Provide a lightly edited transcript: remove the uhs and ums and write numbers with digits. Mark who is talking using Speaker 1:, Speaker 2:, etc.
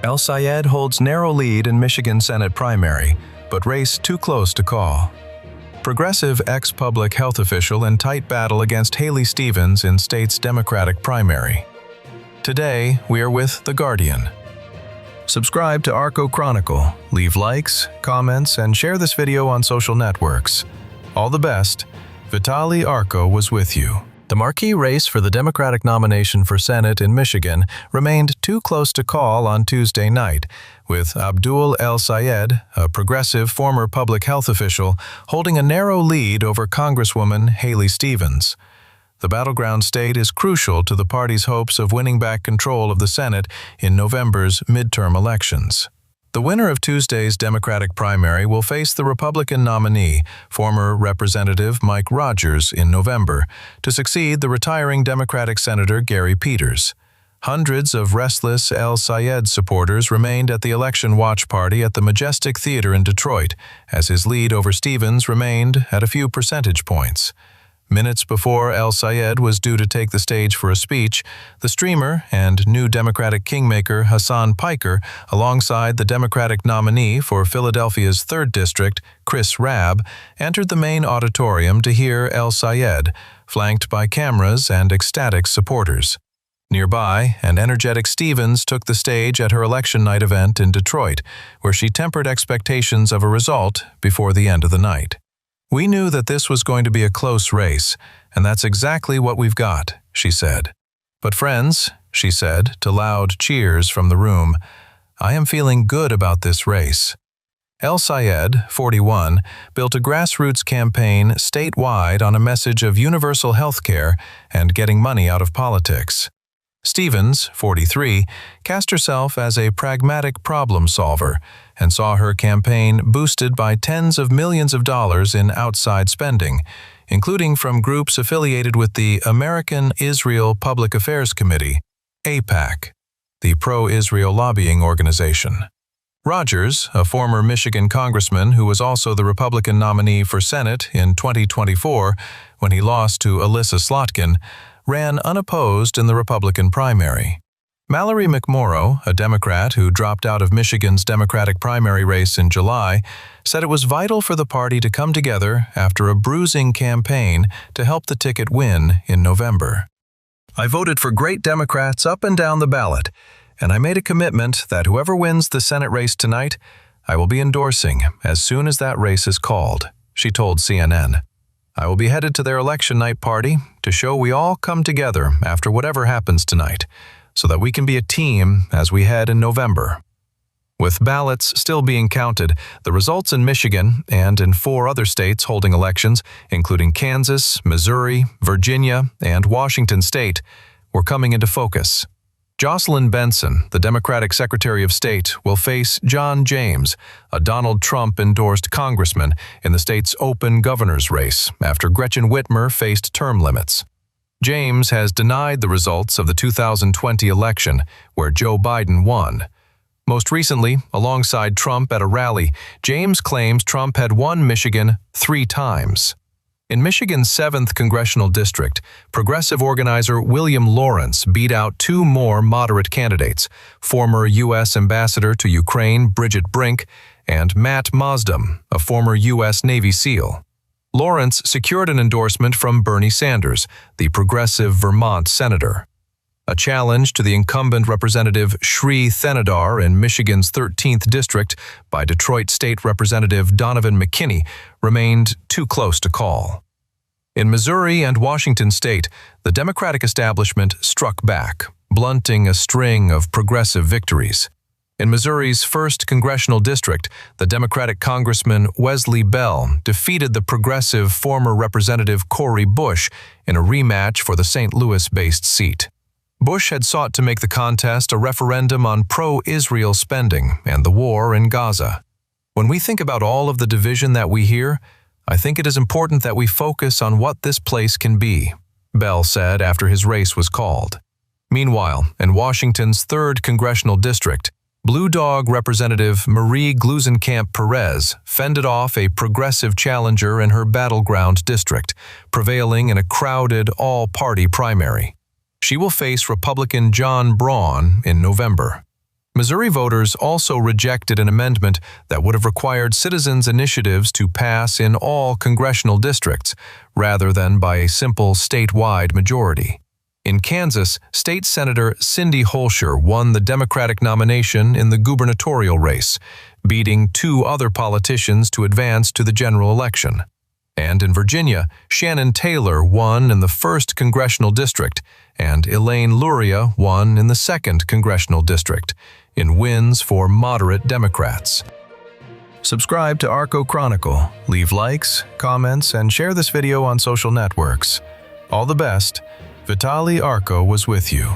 Speaker 1: Elь-Saєd holds narrow lead in Michigan Senate primary, but race too close to call. Progressive ex-public health official in tight battle against Geylі Stevens in state's Democratic primary. Today, we are with The Guardian. Subscribe to Arco Chronicle, leave likes, comments, and share this video on social networks. All the best. Vitaly Arco was with you. The marquee race for the Democratic nomination for Senate in Michigan remained too close to call on Tuesday night, with Abdul Elь-Saїd, a progressive former public health official, holding a narrow lead over Congresswoman Geylі Stevens. The battleground state is crucial to the party's hopes of winning back control of the Senate in November's midterm elections. The winner of Tuesday's Democratic primary will face the Republican nominee, former Representative Майком Roджерсом, in November, to succeed the retiring Democratic Senator Garі Pітерса. Hundreds of restless Elь-Saєd supporters remained at the election watch party at the Majestic Theater in Detroit, as his lead over Stevens remained at a few percentage points. Minutes before Elь-Saєd was due to take the stage for a speech, the streamer and new Democratic kingmaker Hassan Piker, alongside the Democratic nominee for Philadelphia's 3rd District, Chris Rabb, entered the main auditorium to hear Elь-Saєd, flanked by cameras and ecstatic supporters. Nearby, an energetic Stevens took the stage at her election night event in Detroit, where she tempered expectations of a result before the end of the night. "We knew that this was going to be a close race, and that's exactly what we've got," she said. "But friends," she said, to loud cheers from the room, "I am feeling good about this race." Elь-Saєd, 41, built a grassroots campaign statewide on a message of universal health care and getting money out of politics. Stevens, 43, cast herself as a pragmatic problem solver and saw her campaign boosted by tens of millions of dollars in outside spending, including from groups affiliated with the American Israel Public Affairs Committee, AIPAC, the pro-Israel lobbying organization. Roджерс, a former Michigan congressman who was also the Republican nominee for Senate in 2024 when he lost to Alyssa Slotkin, ran unopposed in the Republican primary. Mallory McMorrow, a Democrat who dropped out of Michigan's Democratic primary race in July, said it was vital for the party to come together after a bruising campaign to help the ticket win in November. "I voted for great Democrats up and down the ballot, and I made a commitment that whoever wins the Senate race tonight, I will be endorsing as soon as that race is called," she told CNN. "I will be headed to their election night party to show we all come together after whatever happens tonight, so that we can be a team as we head in November." With ballots still being counted, the results in Michigan and in 4 other states holding elections, including Kansas, Missouri, Virginia, and Washington State, were coming into focus. Jocelyn Benson, the Democratic Secretary of State, will face John James, a Donald Trump-endorsed congressman, in the state's open governor's race after Gretchen Whitmer faced term limits. James has denied the results of the 2020 election, where Joe Biden won. Most recently, alongside Trump at a rally, James claims Trump had won Michigan 3 times. In Michigan's 7th congressional district, progressive organizer William Lawrence beat out 2 more moderate candidates, former U.S. Ambassador to Ukraine Bridget Brink and Matt Mozdam, a former U.S. Navy SEAL. Lawrence secured an endorsement from Bernie Sanders, the progressive Vermont senator. A challenge to the incumbent Representative Sri Thenadar in Michigan's 13th district by Detroit State Representative Donovan McKinney remained too close to call. In Missouri and Washington State, the Democratic establishment struck back, blunting a string of progressive victories. In Missouri's 1st congressional district, the Democratic Congressman Wesley Bell defeated the progressive former Representative Cori Bush in a rematch for the St. Louis-based seat. Bush had sought to make the contest a referendum on pro-Israel spending and the war in Gaza. When we think about all of the division that we hear, I think it is important that we focus on what this place can be, Bell said after his race was called. Meanwhile, in Washington's 3rd congressional district, Blue Dog Representative Marie Gluesenkamp Perez fended off a progressive challenger in her battleground district, prevailing in a crowded all-party primary. She will face Republican John Braun in November. Missouri voters also rejected an amendment that would have required citizens' initiatives to pass in all congressional districts, rather than by a simple statewide majority. In Kansas, State Senator Cindy Holscher won the Democratic nomination in the gubernatorial race, beating two other politicians to advance to the general election. And in Virginia, Shannon Taylor won in the 1st Congressional District, and Elaine Luria won in the 2nd Congressional District, in wins for moderate Democrats. Subscribe to Arco Chronicle, leave likes, comments, and share this video on social networks. All the best. Vitaly Arco was with you.